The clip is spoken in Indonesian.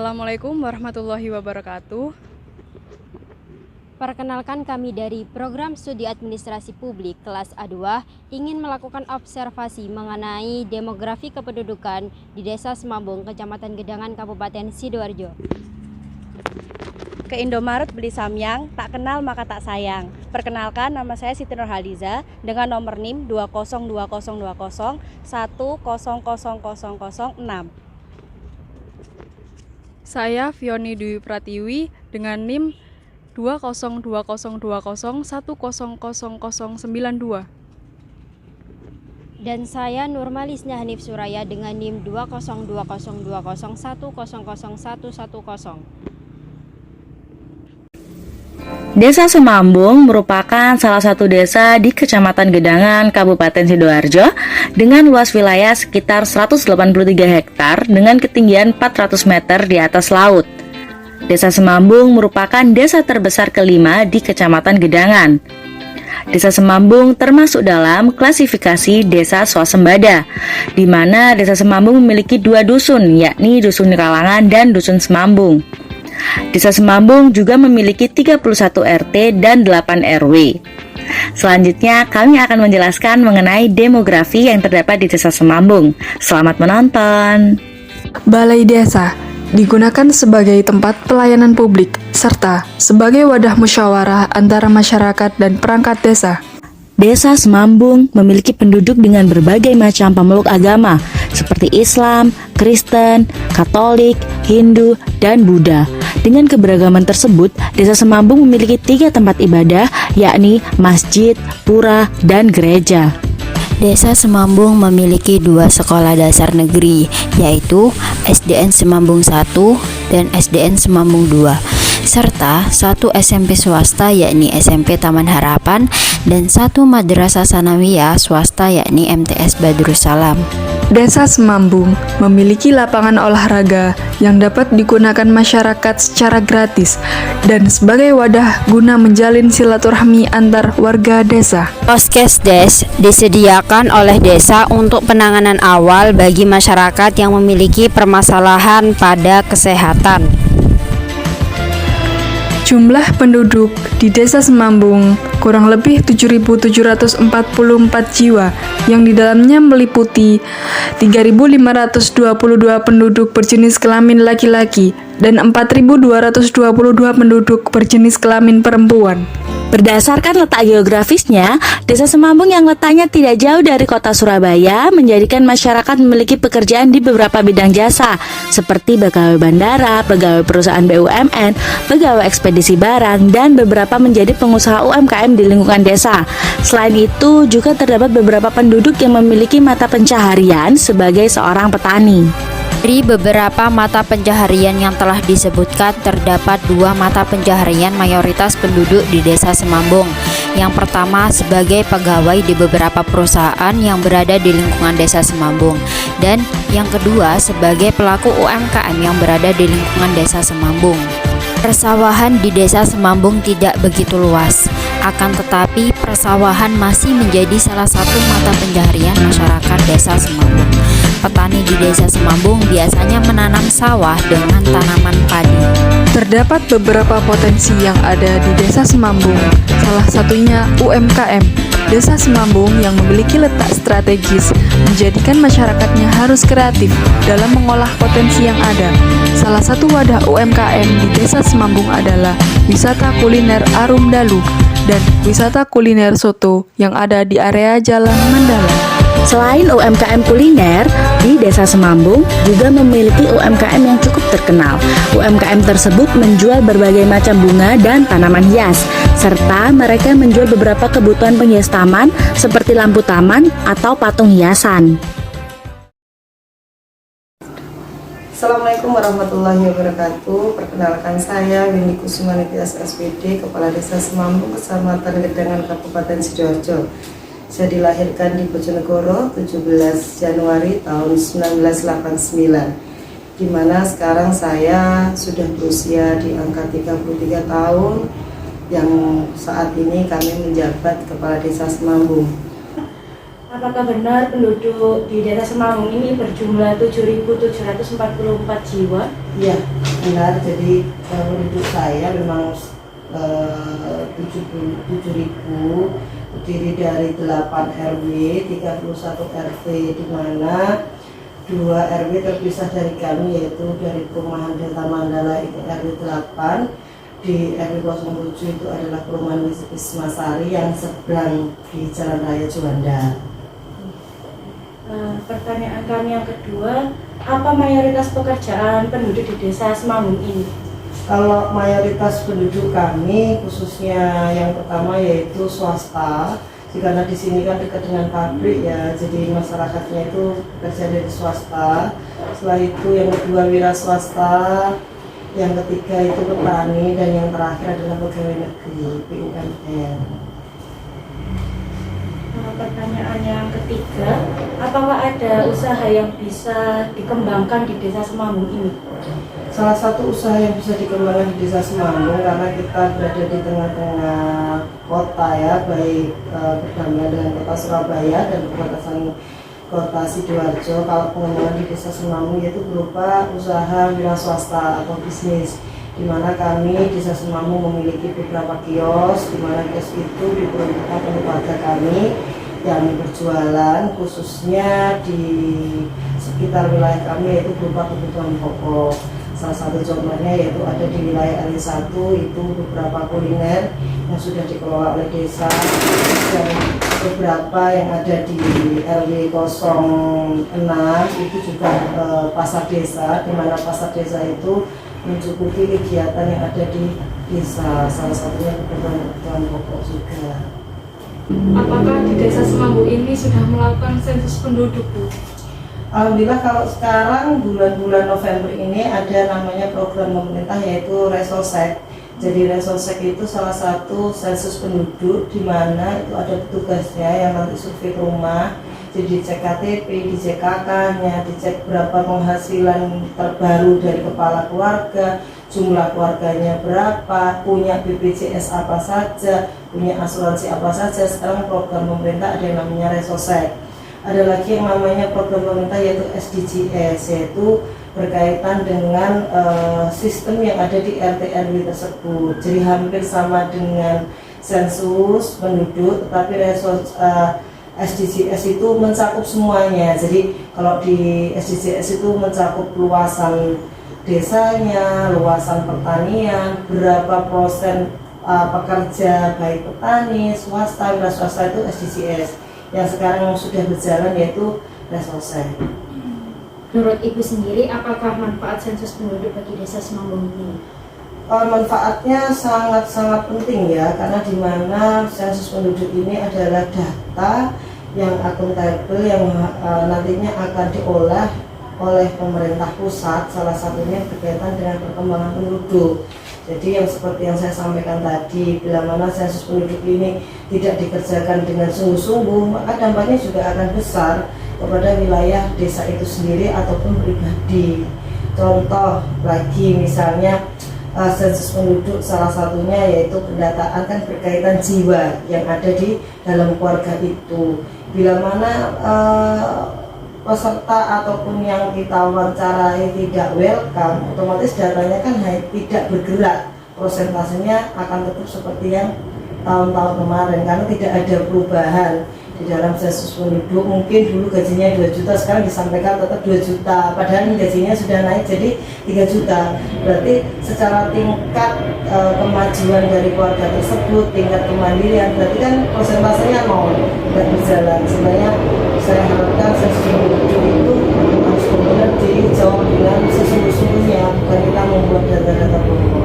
Assalamualaikum warahmatullahi wabarakatuh. Perkenalkan, kami dari Program Studi Administrasi Publik kelas A2 ingin melakukan observasi mengenai demografi kependudukan di Desa Semambung, Kecamatan Gedangan, Kabupaten Sidoarjo. Ke Indomaret beli samyang, tak kenal maka tak sayang. Perkenalkan, nama saya Siti Nurhaliza dengan nomor NIM 2020201000006. Saya Fioni Dwi Pratiwi dengan NIM 2020201000092. Dan saya Nurmalisnya Hanif Suraya dengan NIM 202020100100110. Desa Semambung merupakan salah satu desa di Kecamatan Gedangan, Kabupaten Sidoarjo dengan luas wilayah sekitar 183 hektar dengan ketinggian 400 meter di atas laut. Desa Semambung merupakan desa terbesar kelima di Kecamatan Gedangan. Desa Semambung termasuk dalam klasifikasi desa swasembada, di mana Desa Semambung memiliki dua dusun, yakni Dusun Kalangan dan Dusun Semambung. Desa Semambung juga memiliki 31 RT dan 8 RW. Selanjutnya, kami akan menjelaskan mengenai demografi yang terdapat di Desa Semambung. Selamat menonton. Balai Desa digunakan sebagai tempat pelayanan publik serta sebagai wadah musyawarah antara masyarakat dan perangkat desa. Desa Semambung memiliki penduduk dengan berbagai macam pemeluk agama seperti Islam, Kristen, Katolik, Hindu, dan Buddha. Dengan keberagaman tersebut, Desa Semambung memiliki 3 tempat ibadah, yakni masjid, pura, dan gereja. Desa Semambung memiliki 2 sekolah dasar negeri, yaitu SDN Semambung 1 dan SDN Semambung 2, serta 1 SMP swasta yakni SMP Taman Harapan dan 1 madrasah sanawiyah swasta yakni MTS Badrussalam. Desa Semambung memiliki lapangan olahraga yang dapat digunakan masyarakat secara gratis dan sebagai wadah guna menjalin silaturahmi antar warga desa. Poskesdes disediakan oleh desa untuk penanganan awal bagi masyarakat yang memiliki permasalahan pada kesehatan. Jumlah penduduk di Desa Semambung kurang lebih 7.744 jiwa, yang di dalamnya meliputi 3.522 penduduk berjenis kelamin laki-laki dan 4.222 penduduk berjenis kelamin perempuan. Berdasarkan letak geografisnya, Desa Semambung yang letaknya tidak jauh dari kota Surabaya menjadikan masyarakat memiliki pekerjaan di beberapa bidang jasa seperti pegawai bandara, pegawai perusahaan BUMN, pegawai ekspedisi barang, dan beberapa menjadi pengusaha UMKM di lingkungan desa. Selain itu, juga terdapat beberapa penduduk yang memiliki mata pencaharian sebagai seorang petani. Dari beberapa mata pencaharian yang telah disebutkan, terdapat 2 mata pencaharian mayoritas penduduk di Desa Semambung. Yang pertama sebagai pegawai di beberapa perusahaan yang berada di lingkungan Desa Semambung, dan yang kedua sebagai pelaku UMKM yang berada di lingkungan Desa Semambung. Persawahan di Desa Semambung tidak begitu luas, akan tetapi persawahan masih menjadi salah satu mata pencaharian masyarakat Desa Semambung. Petani di Desa Semambung biasanya menanam sawah dengan tanaman padi. Terdapat beberapa potensi yang ada di Desa Semambung, salah satunya UMKM. Desa Semambung yang memiliki letak strategis menjadikan masyarakatnya harus kreatif dalam mengolah potensi yang ada. Salah satu wadah UMKM di Desa Semambung adalah wisata kuliner Arum Dalu dan wisata kuliner soto yang ada di area Jalan Mandala. Selain UMKM kuliner, di Desa Semambung juga memiliki UMKM yang cukup terkenal. UMKM tersebut menjual berbagai macam bunga dan tanaman hias, serta mereka menjual beberapa kebutuhan penghias taman seperti lampu taman atau patung hiasan. Assalamualaikum warahmatullahi wabarakatuh. Perkenalkan, saya Winnie Kusuma Nitias SPD, Kepala Desa Semambung, Kecamatan Gedangan, Kabupaten Sidoarjo. Saya dilahirkan di Bojonegoro 17 Januari tahun 1989, di mana sekarang saya sudah berusia di angka 33 tahun, yang saat ini kami menjabat Kepala Desa Semambung. Apakah benar penduduk di Desa Semambung ini berjumlah 7.744 jiwa? Ya, benar, jadi penduduk saya memang 77.000, terdiri dari 8 RW, 31 RT, di mana 2 RW terpisah dari kami, yaitu dari perumahan Delta Mandala itu RW 8, di RW 07 itu adalah perumahan Wisma Sari yang seberang di Jalan Raya Juanda. Pertanyaan kami yang kedua, apa mayoritas pekerjaan penduduk di desa Semambung ini? Kalau mayoritas penduduk kami, khususnya yang pertama yaitu swasta, karena di sini kan dekat dengan pabrik ya, jadi masyarakatnya itu bekerja dari swasta. Setelah itu yang kedua wira swasta, yang ketiga itu petani, dan yang terakhir adalah pegawai negeri BUMN. Pertanyaan yang ketiga, apakah ada usaha yang bisa dikembangkan di desa Semambung ini? Salah satu usaha yang bisa dikembangkan di desa Semambung, karena kita berada di tengah-tengah kota ya, baik berdamai dengan kota Surabaya dan perbatasan kota Sidoarjo. Kalau pengembangan di desa Semambung yaitu berupa usaha wira swasta atau bisnis, di mana kami desa Semambung memiliki beberapa kios, di mana kios itu diperuntukkan untuk warga kami yang berjualan, khususnya di sekitar wilayah kami, yaitu berupa kebutuhan pokok. Salah satu contohnya yaitu ada di wilayah RW1 itu beberapa kuliner yang sudah dikelola oleh desa, dan beberapa yang ada di RW 06 itu juga pasar desa, di mana pasar desa itu mencukupi kegiatan yang ada di desa, salah satunya kebutuhan pokok juga. Apakah di desa Semambung ini sudah melakukan sensus penduduk, Bu? Alhamdulillah kalau sekarang bulan-bulan November ini ada namanya program pemerintah yaitu Resosek. Jadi Resosek itu salah satu sensus penduduk, di mana itu ada petugasnya yang nanti survei ke rumah. Jadi dicek KTP, dicek KK-nya, dicek berapa penghasilan terbaru dari kepala keluarga, jumlah keluarganya berapa, punya BPJS apa saja, punya asuransi apa saja. Sekarang program pemerintah ada yang namanya Resosek. Ada lagi yang namanya program pemerintah yaitu SDGs, yaitu berkaitan dengan sistem yang ada di RT RW tersebut. Jadi hampir sama dengan sensus penduduk, tetapi SDGs itu mencakup semuanya. Jadi kalau di SDGs itu mencakup luasan desanya, luasan pertanian, berapa persen pekerja baik petani, swasta, wira swasta itu SDGs. Yang sekarang sudah berjalan yaitu Resosek. Menurut Ibu sendiri, apakah manfaat sensus penduduk bagi desa Semambung ini? Manfaatnya sangat-sangat penting ya, karena di mana sensus penduduk ini adalah data yang akuntabel yang nantinya akan diolah oleh pemerintah pusat, salah satunya berkaitan dengan perkembangan penduduk. Jadi yang seperti yang saya sampaikan tadi, bila mana sensus penduduk ini tidak dikerjakan dengan sungguh-sungguh, maka dampaknya juga akan besar kepada wilayah desa itu sendiri ataupun pribadi. Contoh lagi misalnya sensus penduduk salah satunya yaitu pendataan kan berkaitan jiwa yang ada di dalam keluarga itu. Bila mana peserta ataupun yang kita wawancarai tidak welcome, otomatis datanya kan tidak bergerak, prosentasenya akan tetap seperti yang tahun-tahun kemarin karena tidak ada perubahan di dalam sensus penduduk. Mungkin dulu gajinya 2 juta, sekarang disampaikan tetap 2 juta, padahal gajinya sudah naik jadi 3 juta. Berarti secara tingkat kemajuan dari keluarga tersebut, tingkat kemandirian, berarti kan prosentasenya 0, tidak berjalan. Sebenarnya saya harapkan sensus penduduk itu harus benar-benar dijawab dengan sesungguh-sungguhnya, bukan kita membuat data-data bohong.